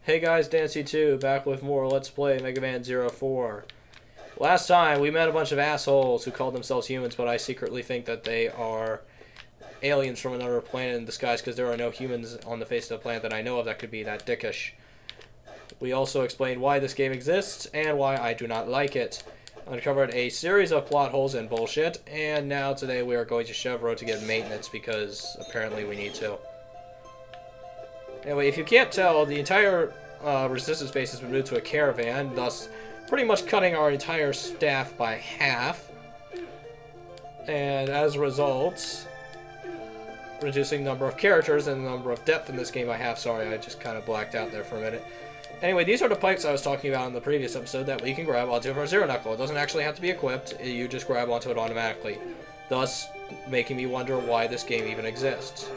Hey guys, Dancy2, back with more Let's Play Mega Man 04. Last time, we met a bunch of assholes who called themselves humans, but I secretly think that they are aliens from another planet in disguise because there are no humans on the face of the planet that I know of that could be that dickish. We also explained why this game exists and why I do not like it. Uncovered a series of plot holes and bullshit, and now today we are going to Chevro to get maintenance because apparently we need to. Anyway, if you can't tell, the entire resistance base has been moved to a caravan, thus pretty much cutting our entire staff by half. And as a result, reducing the number of characters and the number of depth in this game by half. Sorry, I just kind of blacked out there for a minute. Anyway, these are the pipes I was talking about in the previous episode that we can grab onto our Zero Knuckle. It doesn't actually have to be equipped, you just grab onto it automatically. Thus, making me wonder why this game even exists.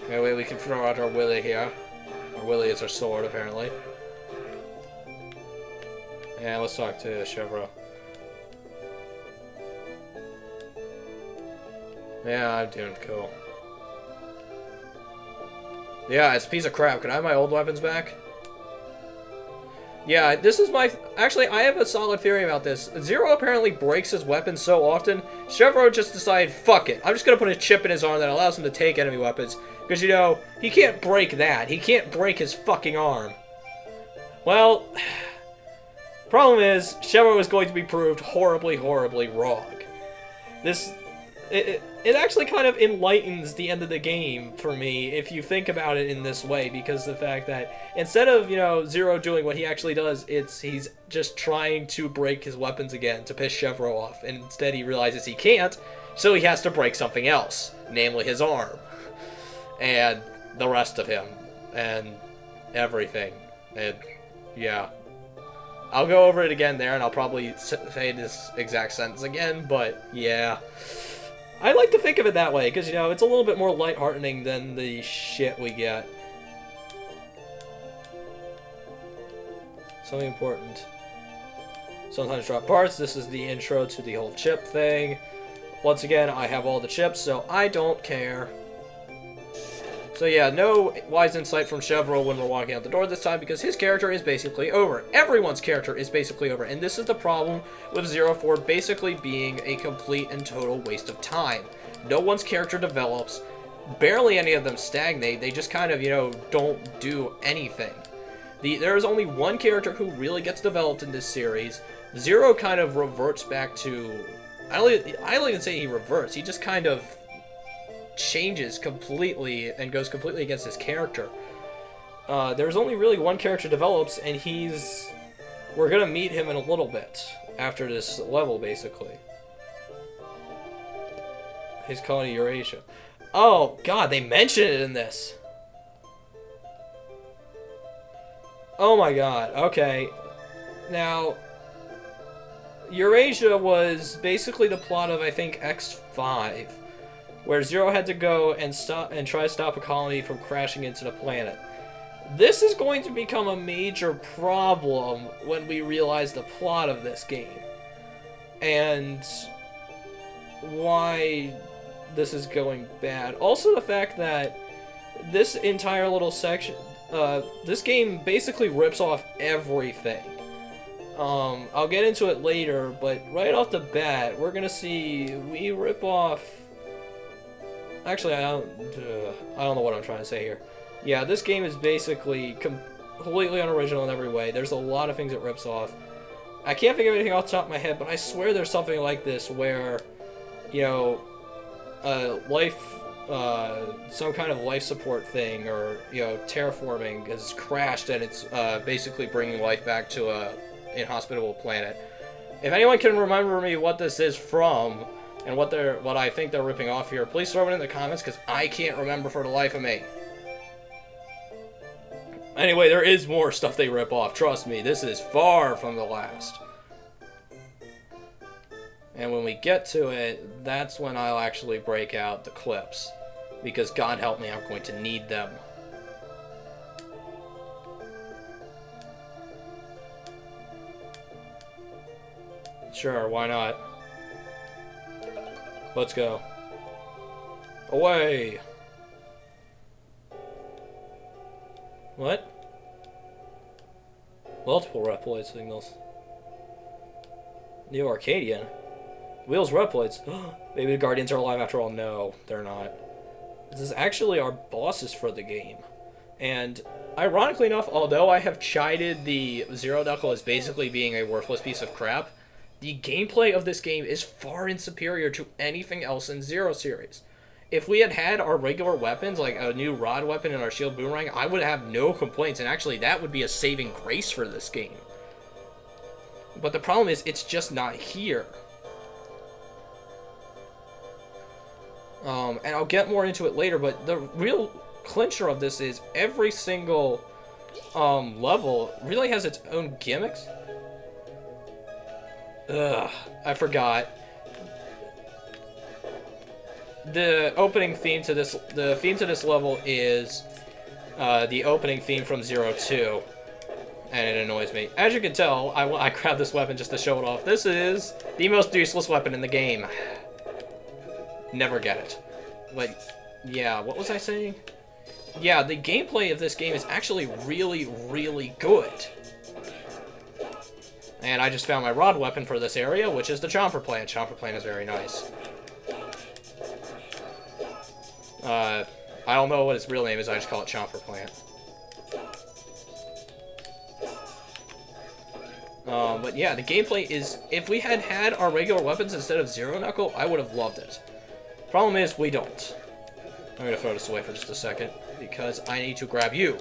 Anyway, we can throw out our Willy here. Our Willy is our sword, apparently. And let's talk to Chevro. Yeah, I'm doing cool. Yeah, it's a piece of crap. Can I have my old weapons back? Yeah, this is my... Actually, I have a solid theory about this. Zero apparently breaks his weapons so often, Chevro just decided, fuck it. I'm just gonna put a chip in his arm that allows him to take enemy weapons. Because, you know, he can't break that. He can't break his fucking arm. Well, problem is, Chevro is going to be proved horribly, horribly wrong. This... It actually kind of enlightens the end of the game for me if you think about it in this way, because the fact that instead of, you know, Zero doing what he actually does, he's just trying to break his weapons again to piss Chevro off, and instead he realizes he can't, so he has to break something else, namely his arm, and the rest of him, and everything, and yeah. I'll go over it again there, and I'll probably say this exact sentence again, but yeah. I like to think of it that way, because, you know, it's a little bit more lightheartening than the shit we get. Something important. Sometimes drop parts. This is the intro to the whole chip thing. Once again, I have all the chips, so I don't care. So yeah, no wise insight from Chevro when we're walking out the door this time, because his character is basically over. Everyone's character is basically over, and this is the problem with 04 basically being a complete and total waste of time. No one's character develops, barely any of them stagnate, they just kind of, you know, don't do anything. There is only one character who really gets developed in this series. Zero kind of reverts back to... I don't even say he reverts, he just kind of changes completely and goes completely against his character. There's only really one character develops, and we're gonna meet him in a little bit after this level, basically. His colony Eurasia. Oh god, they mention it in this. Oh my god, okay. Now, Eurasia was basically the plot of, I think, X5. Where Zero had to go and try to stop a colony from crashing into the planet. This is going to become a major problem when we realize the plot of this game. And why this is going bad. Also the fact that this entire little section, this game basically rips off everything. I'll get into it later, but right off the bat, we're gonna see we rip off... Actually, I don't know what I'm trying to say here. Yeah, this game is basically completely unoriginal in every way. There's a lot of things it rips off. I can't think of anything off the top of my head, but I swear there's something like this where, you know, some kind of life support thing, or, you know, terraforming has crashed and it's basically bringing life back to a inhospitable planet. If anyone can remember me what this is from, and what I think they're ripping off here, please throw it in the comments, because I can't remember for the life of me. Anyway, there is more stuff they rip off, trust me, this is far from the last. And when we get to it, that's when I'll actually break out the clips, because God help me, I'm going to need them. Sure, why not? Let's go. Away! What? Multiple Reploid signals. Neo Arcadian. Wheels Reploids. Maybe the Guardians are alive after all. No, they're not. This is actually our bosses for the game. And ironically enough, although I have chided the Zero Knuckle as basically being a worthless piece of crap, the gameplay of this game is far superior to anything else in Zero series. If we had had our regular weapons, like a new rod weapon and our shield boomerang, I would have no complaints, and actually that would be a saving grace for this game. But the problem is, it's just not here. And I'll get more into it later, but the real clincher of this is every single level really has its own gimmicks. Ugh, I forgot. The opening theme to this, level is the opening theme from Zero 2, and it annoys me. As you can tell, I grabbed this weapon just to show it off. This is the most useless weapon in the game. Never get it. But yeah, what was I saying? Yeah, the gameplay of this game is actually really, really good. And I just found my rod weapon for this area, which is the Chomper Plant. Chomper Plant is very nice. I don't know what its real name is, I just call it Chomper Plant. But yeah, the gameplay is, if we had had our regular weapons instead of Zero Knuckle, I would have loved it. Problem is, we don't. I'm gonna throw this away for just a second, because I need to grab you.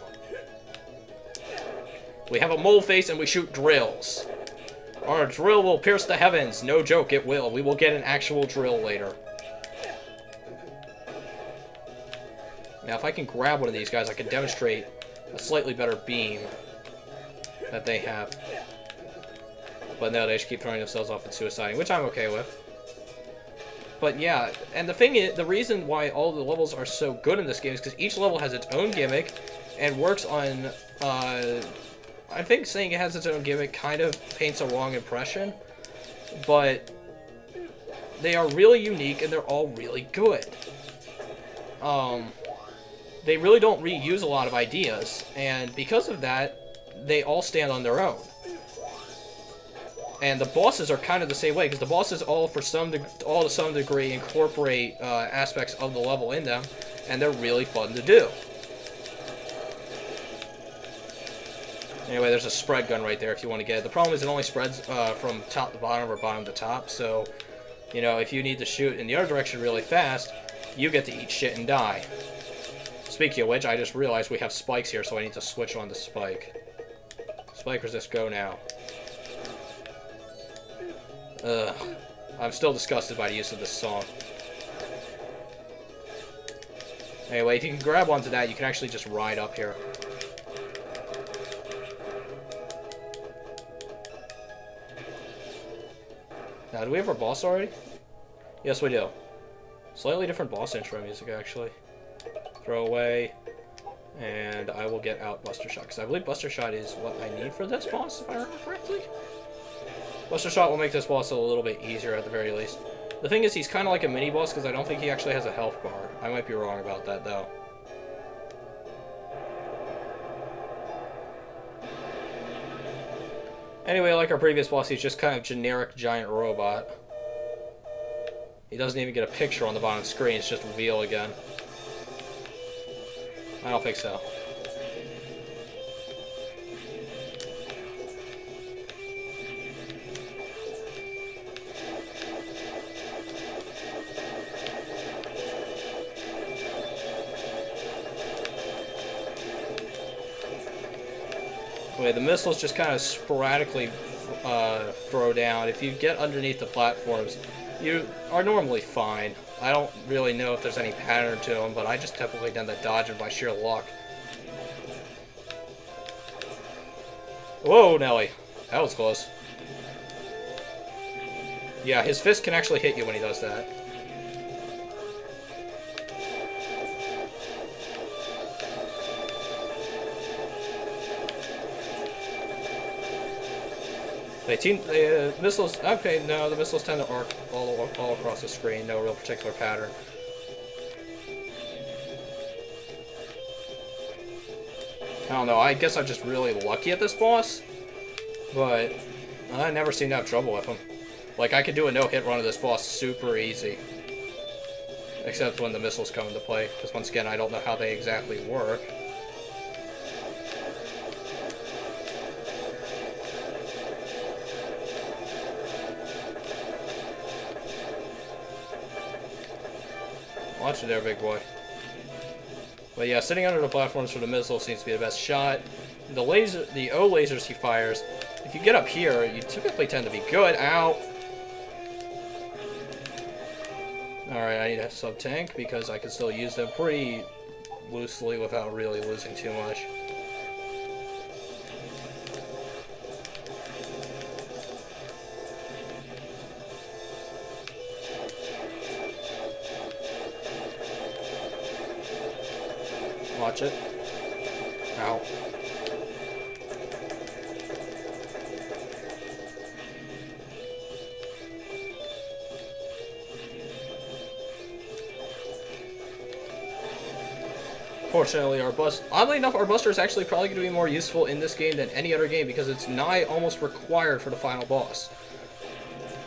We have a mole face and we shoot drills. Our drill will pierce the heavens. No joke, it will. We will get an actual drill later. Now, if I can grab one of these guys, I can demonstrate a slightly better beam that they have. But no, they just keep throwing themselves off and suiciding, which I'm okay with. But yeah, and the thing is, the reason why all the levels are so good in this game is because each level has its own gimmick and works on, I think saying it has its own gimmick kind of paints a wrong impression, but they are really unique and they're all really good. They really don't reuse a lot of ideas, and because of that, they all stand on their own. And the bosses are kind of the same way, because the bosses all to some degree incorporate aspects of the level in them, and they're really fun to do. Anyway, there's a spread gun right there if you want to get it. The problem is it only spreads from top to bottom or bottom to top, so, you know, if you need to shoot in the other direction really fast, you get to eat shit and die. Speaking of which, I just realized we have spikes here, so I need to switch on to spike. Spike resist, go now. Ugh. I'm still disgusted by the use of this song. Anyway, if you can grab onto that, you can actually just ride up here. Now, do we have our boss already? Yes, we do. Slightly different boss intro music, actually. Throw away. And I will get out Buster Shot, because I believe Buster Shot is what I need for this boss, if I remember correctly. Buster Shot will make this boss a little bit easier at the very least. The thing is, he's kind of like a mini-boss, because I don't think he actually has a health bar. I might be wrong about that, though. Anyway, like our previous boss, he's just kind of generic giant robot. He doesn't even get a picture on the bottom screen, it's just reveal again. I don't think so. Anyway, the missiles just kind of sporadically throw down. If you get underneath the platforms, you are normally fine. I don't really know if there's any pattern to them, but I just typically tend to dodge them by sheer luck. Whoa, Nelly. That was close. Yeah, his fist can actually hit you when he does that. Missiles, okay, no, the missiles tend to arc all across the screen, no real particular pattern. I don't know, I guess I'm just really lucky at this boss. But I never seem to have trouble with him. Like, I could do a no-hit run of this boss super easy. Except when the missiles come into play, because once again, I don't know how they exactly work. Watch it there, big boy. But yeah, sitting under the platforms for the missile seems to be the best shot. The O lasers he fires, if you get up here, you typically tend to be good. Ow! Alright, I need a sub-tank because I can still use them pretty loosely without really losing too much. Watch it. Ow. Fortunately, oddly enough, our Buster is actually probably going to be more useful in this game than any other game because it's nigh almost required for the final boss.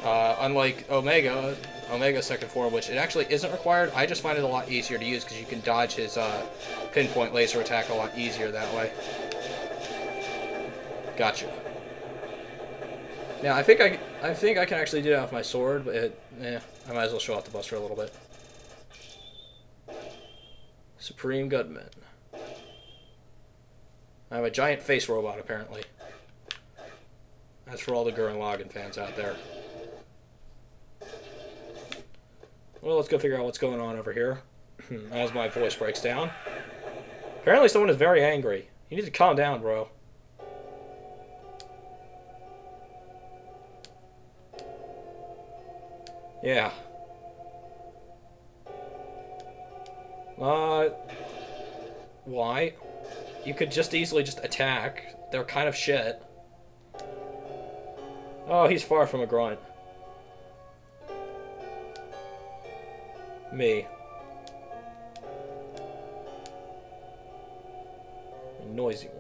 Unlike Omega's second form, which it actually isn't required, I just find it a lot easier to use because you can dodge his pinpoint laser attack a lot easier that way. Gotcha. Now, I think I can actually do that with my sword, but I might as well show off the Buster a little bit. Supreme Gutman. I have a giant face robot, apparently. That's for all the Gurren Lagann fans out there. Well, let's go figure out what's going on over here. As my voice breaks down. Apparently someone is very angry. You need to calm down, bro. Yeah. Why? You could just easily just attack. They're kind of shit. Oh, he's far from a grunt. Me. A noisy one.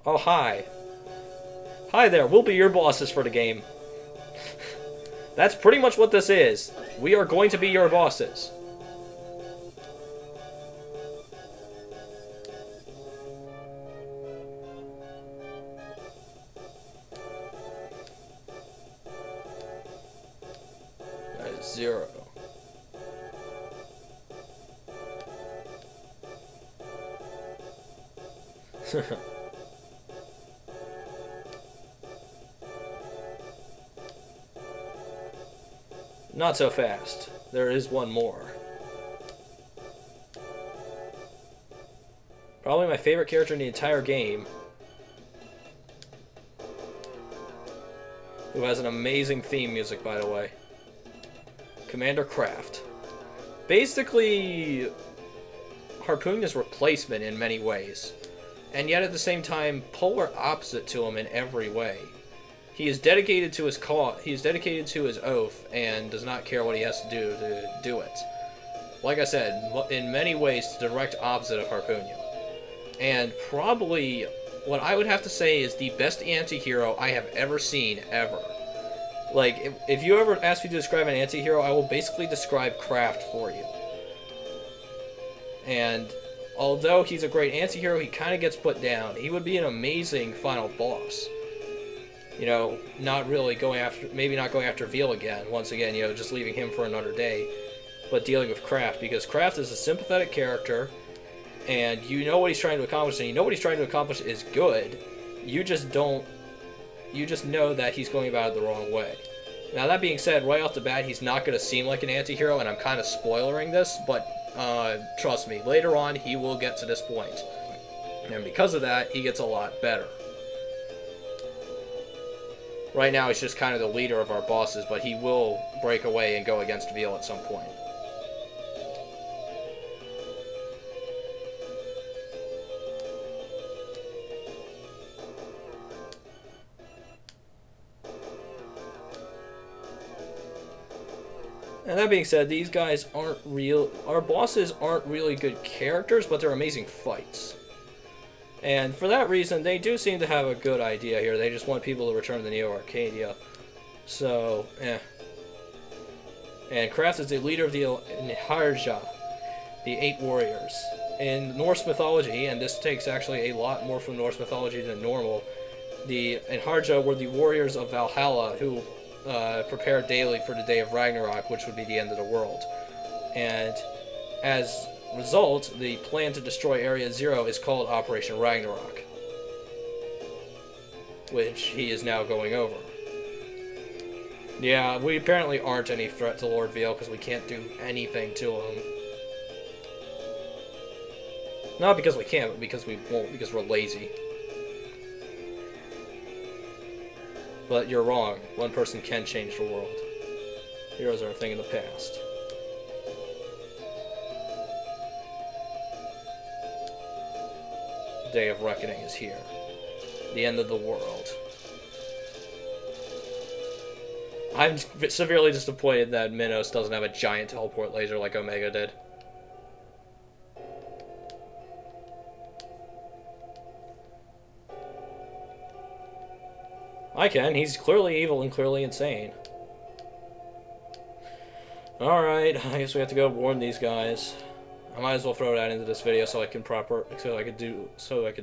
Oh, hi. Hi there, we'll be your bosses for the game. That's pretty much what this is. We are going to be your bosses. That is 0. Not so fast. There is one more. Probably my favorite character in the entire game. Who has an amazing theme music, by the way. Commander Kraft. Basically, Harpoon's replacement in many ways. And yet at the same time, polar opposite to him in every way. He is dedicated to his cause. He is dedicated to his oath and does not care what he has to do it. Like I said, in many ways, the direct opposite of Harpoonian. And probably what I would have to say is the best anti-hero I have ever seen, ever. Like, if you ever ask me to describe an anti-hero, I will basically describe Kraft for you. And although he's a great anti-hero, he kind of gets put down. He would be an amazing final boss. You know, not really going after, maybe not going after Veal again, once again, you know, just leaving him for another day, but dealing with Kraft, because Kraft is a sympathetic character, and you know what he's trying to accomplish, and you know what he's trying to accomplish is good, you just know that he's going about it the wrong way. Now, that being said, right off the bat, he's not going to seem like an anti-hero, and I'm kind of spoilering this, but trust me, later on, he will get to this point. And because of that, he gets a lot better. Right now, he's just kind of the leader of our bosses, but he will break away and go against Veal at some point. And that being said, these guys aren't real. Our bosses aren't really good characters, but they're amazing fights. And for that reason, they do seem to have a good idea here. They just want people to return to Neo Arcadia. So, And Kraft is the leader of the Enharja, the 8 warriors. In Norse mythology, and this takes actually a lot more from Norse mythology than normal, the Enharja were the warriors of Valhalla who prepared daily for the day of Ragnarok, which would be the end of the world. And as a result, the plan to destroy Area Zero is called Operation Ragnarok, which he is now going over. Yeah, we apparently aren't any threat to Lord Veal because we can't do anything to him. Not because we can't, but because we won't, because we're lazy. But you're wrong. One person can change the world. Heroes are a thing in the past. The day of reckoning is here. The end of the world. I'm severely disappointed that Minos doesn't have a giant teleport laser like Omega did. I can. He's clearly evil and clearly insane. Alright, I guess we have to go warn these guys. I might as well throw that into this video so I can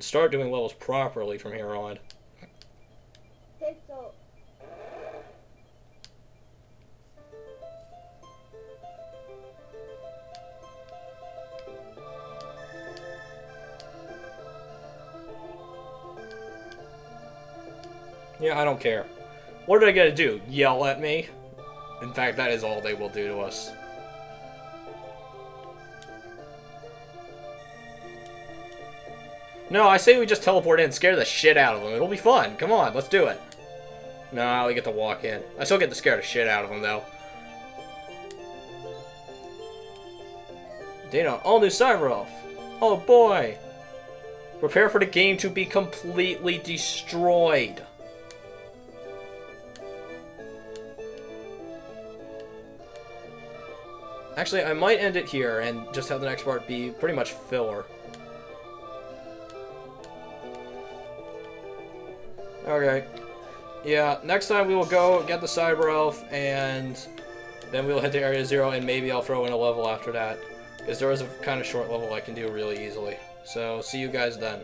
start doing levels properly from here on. Yeah, I don't care. What are they gonna do? Yell at me? In fact, that is all they will do to us. No, I say we just teleport in and scare the shit out of them. It'll be fun. Come on, let's do it. No, we get to walk in. I still get to scare the shit out of them, though. Dana, all new Cyberelf. Oh boy. Prepare for the game to be completely destroyed. Actually, I might end it here and just have the next part be pretty much filler. Okay. Yeah, next time we will go get the Cyber Elf, and then we'll head to Area Zero, and maybe I'll throw in a level after that. Because there is a kind of short level I can do really easily. So, see you guys then.